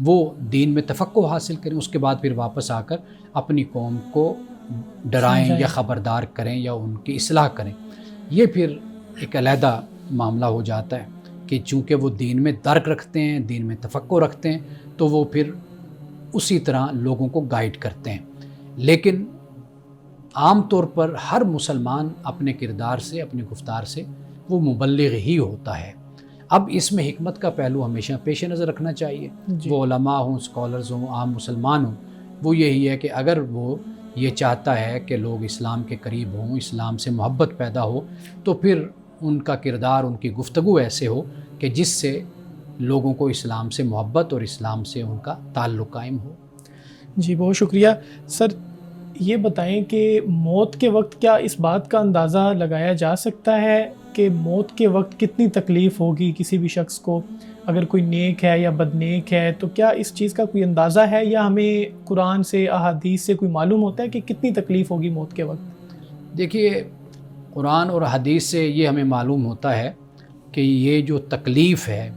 وہ دین میں تفقہ حاصل کریں، اس کے بعد پھر واپس آ کر اپنی قوم کو ڈرائیں یا خبردار کریں یا ان کی اصلاح کریں. یہ پھر ایک علیحدہ معاملہ ہو جاتا ہے کہ چونکہ وہ دین میں درک رکھتے ہیں، دین میں تفقہ رکھتے ہیں، تو وہ پھر اسی طرح لوگوں کو گائیڈ کرتے ہیں. لیکن عام طور پر ہر مسلمان اپنے کردار سے، اپنی گفتار سے وہ مبلغ ہی ہوتا ہے. اب اس میں حکمت کا پہلو ہمیشہ پیش نظر رکھنا چاہیے. وہ علماء ہوں، اسکالرز ہوں، عام مسلمان ہوں، وہ یہی ہے کہ اگر وہ یہ چاہتا ہے کہ لوگ اسلام کے قریب ہوں، اسلام سے محبت پیدا ہو، تو پھر ان کا کردار، ان کی گفتگو ایسے ہو کہ جس سے لوگوں کو اسلام سے محبت اور اسلام سے ان کا تعلق قائم ہو. جی بہت شکریہ سر. یہ بتائیں کہ موت کے وقت کیا اس بات کا اندازہ لگایا جا سکتا ہے کہ موت کے وقت کتنی تکلیف ہوگی کسی بھی شخص کو؟ اگر کوئی نیک ہے یا بد نیک ہے تو کیا اس چیز کا کوئی اندازہ ہے، یا ہمیں قرآن سے، احادیث سے کوئی معلوم ہوتا ہے کہ کتنی تکلیف ہوگی موت کے وقت؟ دیکھیے، قرآن اور حدیث سے یہ ہمیں معلوم ہوتا ہے کہ یہ جو تکلیف ہے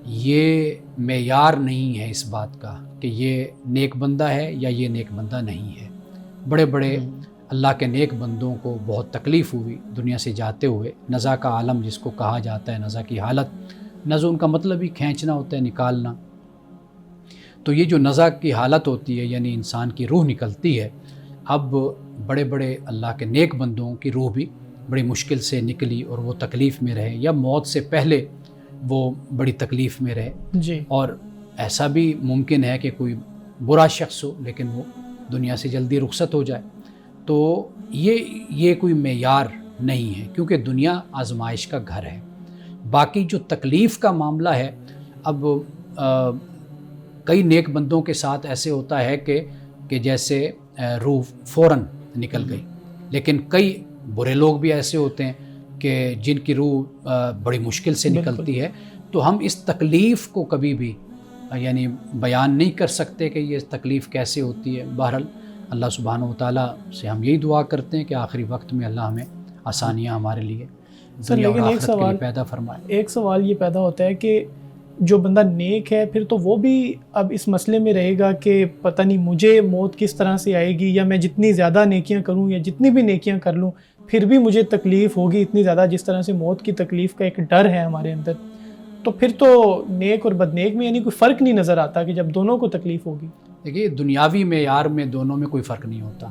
یہ معیار نہیں ہے اس بات کا کہ یہ نیک بندہ ہے یا یہ نیک بندہ نہیں ہے. بڑے بڑے اللہ کے نیک بندوں کو بہت تکلیف ہوئی دنیا سے جاتے ہوئے. نزع کا عالم جس کو کہا جاتا ہے، نزع کی حالت، نزع ان کا مطلب ہی کھینچنا ہوتا ہے، نکالنا. تو یہ جو نزع کی حالت ہوتی ہے یعنی انسان کی روح نکلتی ہے. اب بڑے بڑے اللہ کے نیک بندوں کی روح بھی بڑی مشکل سے نکلی اور وہ تکلیف میں رہے، یا موت سے پہلے وہ بڑی تکلیف میں رہے. جی. اور ایسا بھی ممکن ہے کہ کوئی برا شخص ہو لیکن وہ دنیا سے جلدی رخصت ہو جائے. تو یہ کوئی معیار نہیں ہے، کیونکہ دنیا آزمائش کا گھر ہے. باقی جو تکلیف کا معاملہ ہے، اب کئی نیک بندوں کے ساتھ ایسے ہوتا ہے کہ جیسے روح فوراً نکل گئی، لیکن کئی برے لوگ بھی ایسے ہوتے ہیں کہ جن کی روح بڑی مشکل سے نکلتی ہے. تو ہم اس تکلیف کو کبھی بھی یعنی بیان نہیں کر سکتے کہ یہ تکلیف کیسے ہوتی ہے. بہرحال اللہ سبحانہ و تعالیٰ سے ہم یہی دعا کرتے ہیں کہ آخری وقت میں اللہ ہمیں آسانیاں ہمارے لیے دنیا اور آخرت کے لیے پیدا فرمائے. ایک سوال یہ پیدا ہوتا ہے کہ جو بندہ نیک ہے پھر تو وہ بھی اب اس مسئلے میں رہے گا کہ پتہ نہیں مجھے موت کس طرح سے آئے گی، یا میں جتنی زیادہ نیکیاں کروں یا جتنی بھی نیکیاں کر لوں پھر بھی مجھے تکلیف ہوگی اتنی زیادہ، جس طرح سے موت کی تکلیف کا ایک ڈر ہے ہمارے اندر. تو پھر تو نیک اور بد نیک میں یعنی کوئی فرق نہیں نظر آتا کہ جب دونوں کو تکلیف ہوگی. دیکھیے، دنیاوی معیار میں دونوں میں کوئی فرق نہیں ہوتا.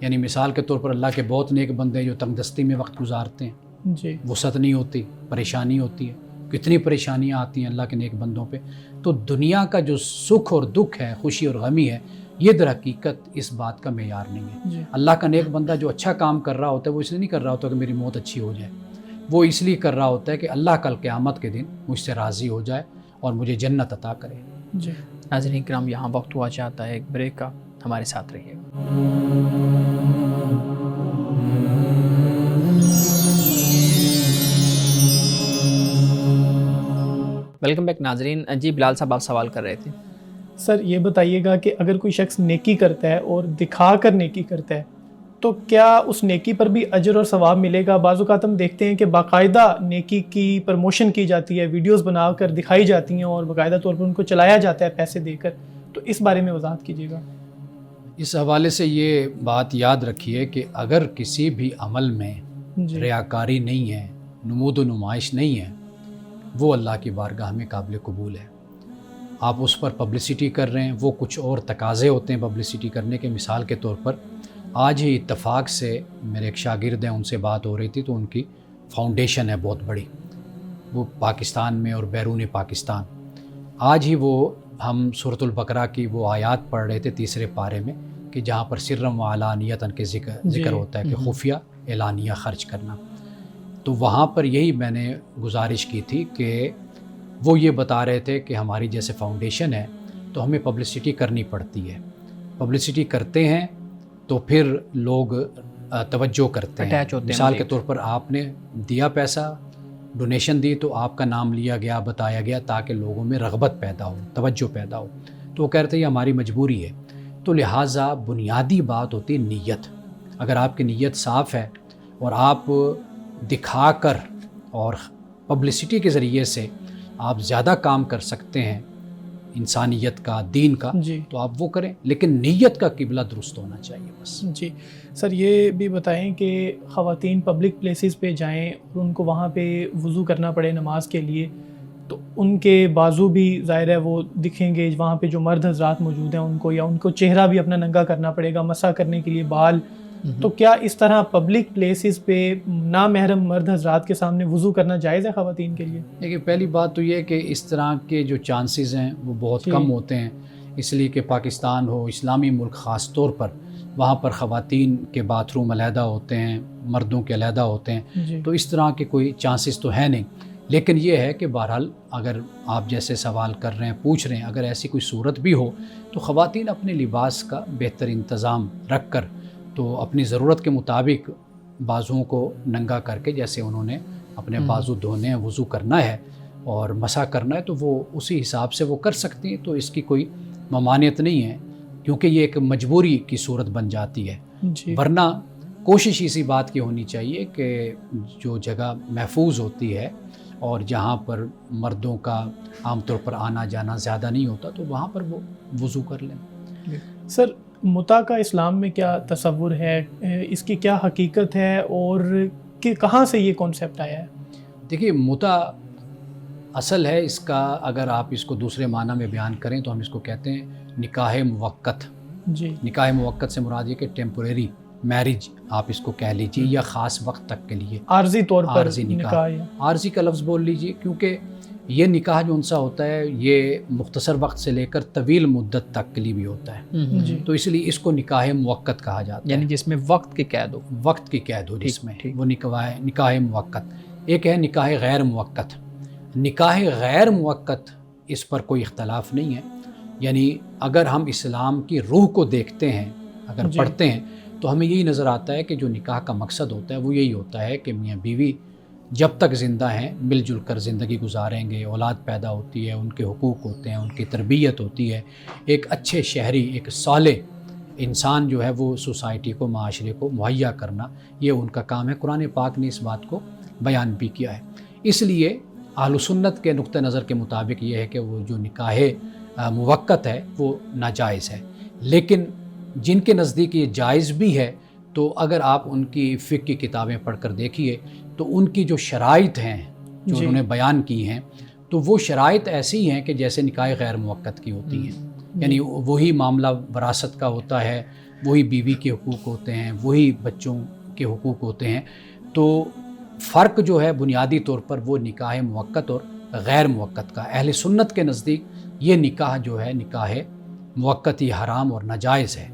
یعنی مثال کے طور پر اللہ کے بہت نیک بندے جو تنگ دستی میں وقت گزارتے ہیں، جی، وسعت نہیں ہوتی، پریشانی ہوتی ہے، کتنی پریشانیاں آتی ہیں اللہ کے نیک بندوں پہ. تو دنیا کا جو سکھ اور دکھ ہے، خوشی اور غمی ہے، یہ در حقیقت اس بات کا معیار نہیں ہے. جی. اللہ کا نیک بندہ جو اچھا کام کر رہا ہوتا ہے وہ اس لیے نہیں کر رہا ہوتا کہ میری موت اچھی ہو جائے، وہ اس لیے کر رہا ہوتا ہے کہ اللہ کل قیامت کے دن مجھ سے راضی ہو جائے اور مجھے جنت عطا کرے. جی. ناظرین کرام، یہاں وقت ہوا چاہتا ہے ایک بریک کا، ہمارے ساتھ رہیے گا. ویلکم بیک ناظرین. جی بلال صاحب، آپ سوال کر رہے تھے. سر یہ بتائیے گا کہ اگر کوئی شخص نیکی کرتا ہے اور دکھا کر نیکی کرتا ہے تو کیا اس نیکی پر بھی اجر اور ثواب ملے گا؟ بعض اوقات ہم دیکھتے ہیں کہ باقاعدہ نیکی کی پروموشن کی جاتی ہے، ویڈیوز بنا کر دکھائی جاتی ہیں اور باقاعدہ طور پر ان کو چلایا جاتا ہے پیسے دے کر. تو اس بارے میں وضاحت کیجیے گا. اس حوالے سے یہ بات یاد رکھیے کہ اگر کسی بھی عمل میں جی. ریاکاری نہیں ہے، نمود و نمائش نہیں ہے، وہ اللہ کی بارگاہ میں قابل قبول ہے. آپ اس پر پبلسٹی کر رہے ہیں، وہ کچھ اور تقاضے ہوتے ہیں پبلسٹی کرنے کے. مثال کے طور پر آج ہی اتفاق سے میرے ایک شاگرد ہیں، ان سے بات ہو رہی تھی، تو ان کی فاؤنڈیشن ہے بہت بڑی، وہ پاکستان میں اور بیرون پاکستان. آج ہی وہ ہم سورۃ البقرہ کی وہ آیات پڑھ رہے تھے 3 پارے میں کہ جہاں پر سرم و علانیتاً کے ذکر ہوتا ہے کہ خفیہ اعلانیہ خرچ کرنا. تو وہاں پر یہی میں نے گزارش کی تھی کہ وہ یہ بتا رہے تھے کہ ہماری جیسے فاؤنڈیشن ہے تو ہمیں پبلسٹی کرنی پڑتی ہے. پبلسٹی کرتے ہیں تو پھر لوگ توجہ کرتے ہیں. مثال کے طور پر آپ نے دیا پیسہ، ڈونیشن دی، تو آپ کا نام لیا گیا، بتایا گیا تاکہ لوگوں میں رغبت پیدا ہو، توجہ پیدا ہو. تو وہ کہتے ہیں یہ ہماری مجبوری ہے. تو لہٰذا بنیادی بات ہوتی ہے نیت. اگر آپ کی نیت صاف ہے اور آپ دکھا کر اور پبلسٹی کے ذریعے سے آپ زیادہ کام کر سکتے ہیں انسانیت کا، دین کا، جی تو آپ وہ کریں، لیکن نیت کا قبلہ درست ہونا چاہیے بس۔ جی سر، یہ بھی بتائیں کہ خواتین پبلک پلیسز پہ جائیں اور ان کو وہاں پہ وضو کرنا پڑے نماز کے لیے، تو ان کے بازو بھی ظاہر ہے وہ دکھیں گے، وہاں پہ جو مرد حضرات موجود ہیں ان کو، یا ان کو چہرہ بھی اپنا ننگا کرنا پڑے گا مسح کرنے کے لیے بال، تو کیا اس طرح پبلک پلیسز پہ نامحرم مرد حضرات کے سامنے وضو کرنا جائز ہے خواتین کے لیے؟ دیکھیے پہلی بات تو یہ ہے کہ اس طرح کے جو چانسز ہیں وہ بہت جی کم ہوتے ہیں، اس لیے کہ پاکستان ہو، اسلامی ملک خاص طور پر، وہاں پر خواتین کے باتھ روم علیحدہ ہوتے ہیں، مردوں کے علیحدہ ہوتے ہیں، جی تو اس طرح کے کوئی چانسز تو ہے نہیں۔ لیکن یہ ہے کہ بہرحال اگر آپ جیسے سوال کر رہے ہیں، پوچھ رہے ہیں، اگر ایسی کوئی صورت بھی ہو تو خواتین اپنے لباس کا بہتر انتظام رکھ کر تو اپنی ضرورت کے مطابق بازوؤں کو ننگا کر کے، جیسے انہوں نے اپنے بازو دھونے ہیں، وضو کرنا ہے اور مسح کرنا ہے، تو وہ اسی حساب سے وہ کر سکتی ہیں، تو اس کی کوئی ممانعت نہیں ہے، کیونکہ یہ ایک مجبوری کی صورت بن جاتی ہے۔ جی ورنہ کوشش اسی بات کی ہونی چاہیے کہ جو جگہ محفوظ ہوتی ہے اور جہاں پر مردوں کا عام طور پر آنا جانا زیادہ نہیں ہوتا، تو وہاں پر وہ وضو کر لیں۔ سر، متع کا اسلام میں کیا تصور ہے، اس کی کیا حقیقت ہے، اور کہ کہاں سے یہ کانسیپٹ آیا ہے؟ دیکھیے متع اصل ہے اس کا، اگر آپ اس کو دوسرے معنی میں بیان کریں تو ہم اس کو کہتے ہیں نکاح موقت۔ جی نکاح موقت سے مراد یہ کہ ٹیمپوریری میرج آپ اس کو کہہ لیجیے، یا خاص وقت تک کے لیے عارضی طور پر عارضی نکاح۔ نکاح ہے۔ عارضی کا لفظ بول لیجیے، کیونکہ یہ نکاح جو ان سا ہوتا ہے یہ مختصر وقت سے لے کر طویل مدت تک کے لیے بھی ہوتا ہے، جی تو اس لیے اس کو نکاح موقت کہا جاتا ہے، یعنی جس میں وقت کی قید ہو۔ وقت کی قید ہو جس میں، ٹھیک۔ وہ نکاح موقت۔ ایک ہے نکاح غیر موقت۔ نکاح غیر موقت اس پر کوئی اختلاف نہیں ہے، یعنی اگر ہم اسلام کی روح کو دیکھتے ہیں، اگر جی پڑھتے ہیں، تو ہمیں یہی نظر آتا ہے کہ جو نکاح کا مقصد ہوتا ہے وہ یہی ہوتا ہے کہ میاں بیوی جب تک زندہ ہیں مل جل کر زندگی گزاریں گے، اولاد پیدا ہوتی ہے، ان کے حقوق ہوتے ہیں، ان کی تربیت ہوتی ہے، ایک اچھے شہری، ایک صالح انسان جو ہے وہ سوسائٹی کو، معاشرے کو مہیا کرنا، یہ ان کا کام ہے۔ قرآن پاک نے اس بات کو بیان بھی کیا ہے۔ اس لیے اہل سنت کے نقطہ نظر کے مطابق یہ ہے کہ وہ جو نکاح موقت ہے وہ ناجائز ہے، لیکن جن کے نزدیک یہ جائز بھی ہے تو اگر آپ ان کی فقہ کی کتابیں پڑھ کر دیکھیے تو ان کی جو شرائط ہیں جو جی انہوں نے بیان کی ہیں، تو وہ شرائط ایسی ہیں کہ جیسے نکاح غیر موقت کی ہوتی ہیں، یعنی وہی معاملہ وراثت کا ہوتا ہے، وہی بیوی کے حقوق ہوتے ہیں، وہی بچوں کے حقوق ہوتے ہیں، تو فرق جو ہے بنیادی طور پر وہ نکاح موقت اور غیر موقت کا۔ اہل سنت کے نزدیک یہ نکاح جو ہے نکاح موقت ہی حرام اور ناجائز ہے،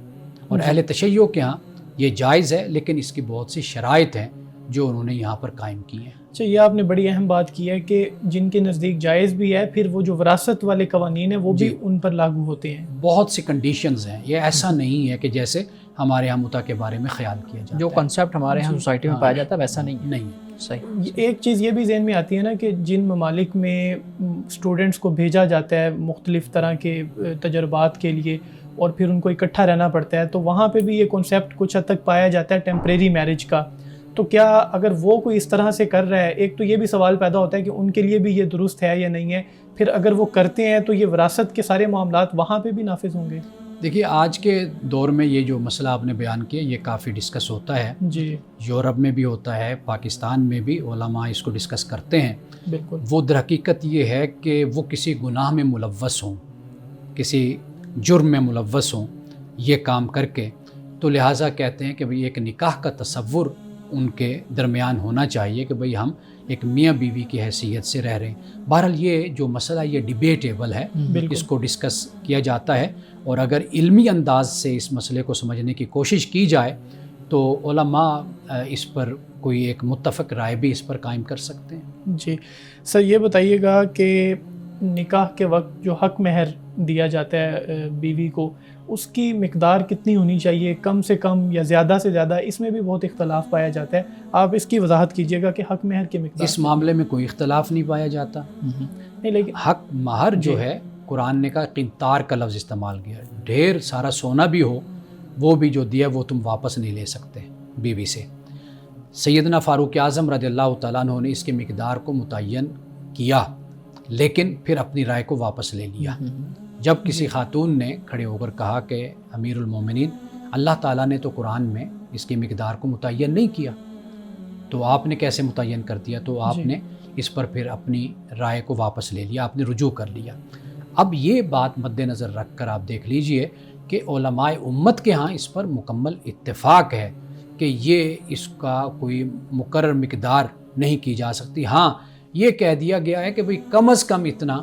اور اہل تشیع کے ہاں یہ جائز ہے، لیکن اس کی بہت سی شرائط ہیں جو انہوں نے یہاں پر قائم کی ہیں۔ اچھا، یہ آپ نے بڑی اہم بات کی ہے کہ جن کے نزدیک جائز بھی ہے، پھر وہ جو وراثت والے قوانین ہیں وہ بھی ان پر لاگو ہوتے ہیں۔ بہت سی کنڈیشنز ہیں، یہ ایسا نہیں ہے کہ جیسے ہمارے ہاں متع کے بارے میں خیال کیا جاتا ہے، جو کنسیپٹ ہمارے یہاں سوسائٹی میں پایا جاتا ہے ویسا نہیں ہے۔ نہیں۔ صحیح۔ ایک چیز یہ بھی ذہن میں آتی ہے نا کہ جن ممالک میں اسٹوڈنٹس کو بھیجا جاتا ہے مختلف طرح کے تجربات کے لیے اور پھر ان کو اکٹھا رہنا پڑتا ہے، تو وہاں پہ بھی یہ کنسیپٹ کچھ حد تک پایا جاتا ہے ٹیمپریری میرج کا، تو کیا اگر وہ کوئی اس طرح سے کر رہا ہے، ایک تو یہ بھی سوال پیدا ہوتا ہے کہ ان کے لیے بھی یہ درست ہے یا نہیں ہے، پھر اگر وہ کرتے ہیں تو یہ وراثت کے سارے معاملات وہاں پہ بھی نافذ ہوں گے؟ دیکھیے آج کے دور میں یہ جو مسئلہ آپ نے بیان کیا یہ کافی ڈسکس ہوتا ہے، جی یورپ میں بھی ہوتا ہے، پاکستان میں بھی علماء اس کو ڈسکس کرتے ہیں۔ بالکل۔ وہ در حقیقت یہ ہے کہ وہ کسی گناہ میں ملوث ہوں، کسی جرم میں ملوث ہوں یہ کام کر کے، تو لہٰذا کہتے ہیں کہ بھئی ایک نکاح کا تصور ان کے درمیان ہونا چاہیے کہ بھئی ہم ایک میاں بیوی کی حیثیت سے رہ رہے ہیں۔ بہرحال یہ جو مسئلہ یہ ڈیبیٹیبل ہے، اس کو ڈسکس کیا جاتا ہے، اور اگر علمی انداز سے اس مسئلے کو سمجھنے کی کوشش کی جائے تو علماء اس پر کوئی ایک متفق رائے بھی اس پر قائم کر سکتے ہیں۔ جی سر، یہ بتائیے گا کہ نکاح کے وقت جو حق مہر دیا جاتا ہے بیوی کو، اس کی مقدار کتنی ہونی چاہیے، کم سے کم یا زیادہ سے زیادہ؟ اس میں بھی بہت اختلاف پایا جاتا ہے، آپ اس کی وضاحت کیجیے گا کہ حق مہر کی مقدار۔ اس معاملے میں کوئی اختلاف نہیں پایا جاتا۔ نہیں، لیکن حق مہر جو ہے قرآن نے کہا قنطار کا لفظ استعمال کیا، ڈھیر سارا سونا بھی ہو وہ بھی جو دیا وہ تم واپس نہیں لے سکتے بیوی سے۔ سیدنا فاروق اعظم رضی اللہ تعالیٰ عنہ نے اس کی مقدار کو متعین کیا، لیکن پھر اپنی رائے کو واپس لے لیا۔ جب کسی خاتون نے کھڑے ہو کر کہا کہ امیر المومنین، اللہ تعالیٰ نے تو قرآن میں اس کی مقدار کو متعین نہیں کیا، تو آپ نے کیسے متعین کر دیا؟ تو آپ نے اس پر پھر اپنی رائے کو واپس لے لیا، آپ نے رجوع کر لیا۔ اب یہ بات مد نظر رکھ کر آپ دیکھ لیجئے کہ علماء امت کے ہاں اس پر مکمل اتفاق ہے کہ یہ اس کا کوئی مقرر مقدار نہیں کی جا سکتی۔ ہاں یہ کہہ دیا گیا ہے کہ بھئی کم از کم اتنا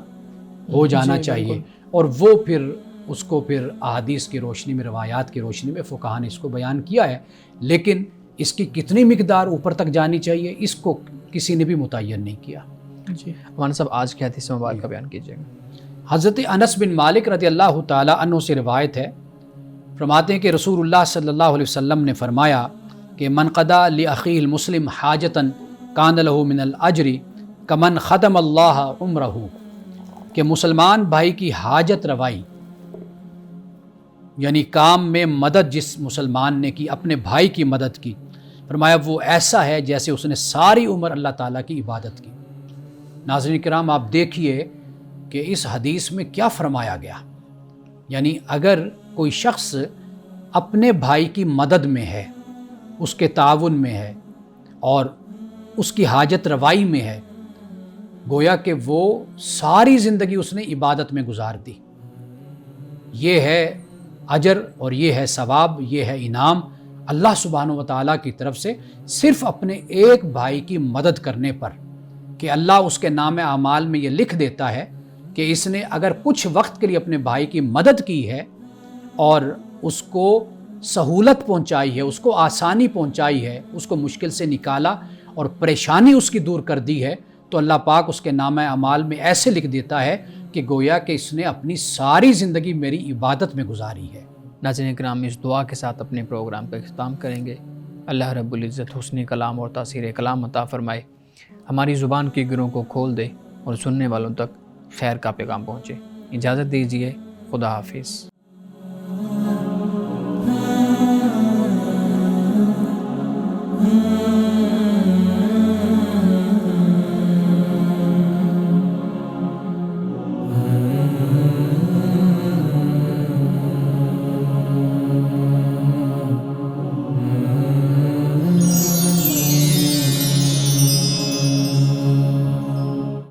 ہو جانا چاہیے، اور وہ پھر اس کو پھر احادیث کی روشنی میں، روایات کی روشنی میں فقہاء نے اس کو بیان کیا ہے، لیکن اس کی کتنی مقدار اوپر تک جانی چاہیے اس کو کسی نے بھی متعین نہیں کیا۔ مولانا صاحب آج کی حدیث مبارکہ بیان کیجیے گا۔ حضرت انس بن مالک رضی اللہ تعالیٰ عنہ سے روایت ہے، فرماتے ہیں کہ رسول اللہ صلی اللہ علیہ وسلم نے فرمایا کہ من قضى لأخيه المسلم حاجتاً كان له من الأجر كمن خدم اللہ عمرہ، کہ مسلمان بھائی کی حاجت روائی یعنی کام میں مدد جس مسلمان نے کی، اپنے بھائی کی مدد کی، فرمایا وہ ایسا ہے جیسے اس نے ساری عمر اللہ تعالیٰ کی عبادت کی۔ ناظرین کرام آپ دیکھیے کہ اس حدیث میں کیا فرمایا گیا، یعنی اگر کوئی شخص اپنے بھائی کی مدد میں ہے، اس کے تعاون میں ہے اور اس کی حاجت روائی میں ہے، گویا کہ وہ ساری زندگی اس نے عبادت میں گزار دی۔ یہ ہے اجر اور یہ ہے ثواب، یہ ہے انعام اللہ سبحانہ و تعالیٰ کی طرف سے صرف اپنے ایک بھائی کی مدد کرنے پر، کہ اللہ اس کے نام اعمال میں یہ لکھ دیتا ہے کہ اس نے اگر کچھ وقت کے لیے اپنے بھائی کی مدد کی ہے اور اس کو سہولت پہنچائی ہے، اس کو آسانی پہنچائی ہے، اس کو مشکل سے نکالا اور پریشانی اس کی دور کر دی ہے، تو اللہ پاک اس کے نام اعمال میں ایسے لکھ دیتا ہے کہ گویا کہ اس نے اپنی ساری زندگی میری عبادت میں گزاری ہے۔ ناظرین کرام اس دعا کے ساتھ اپنے پروگرام کا اختتام کریں گے۔ اللہ رب العزت حسن کلام اور تاثیر کلام عطا فرمائے، ہماری زبان کی گروں کو کھول دے اور سننے والوں تک خیر کا پیغام پہنچے۔ اجازت دیجیے، خدا حافظ۔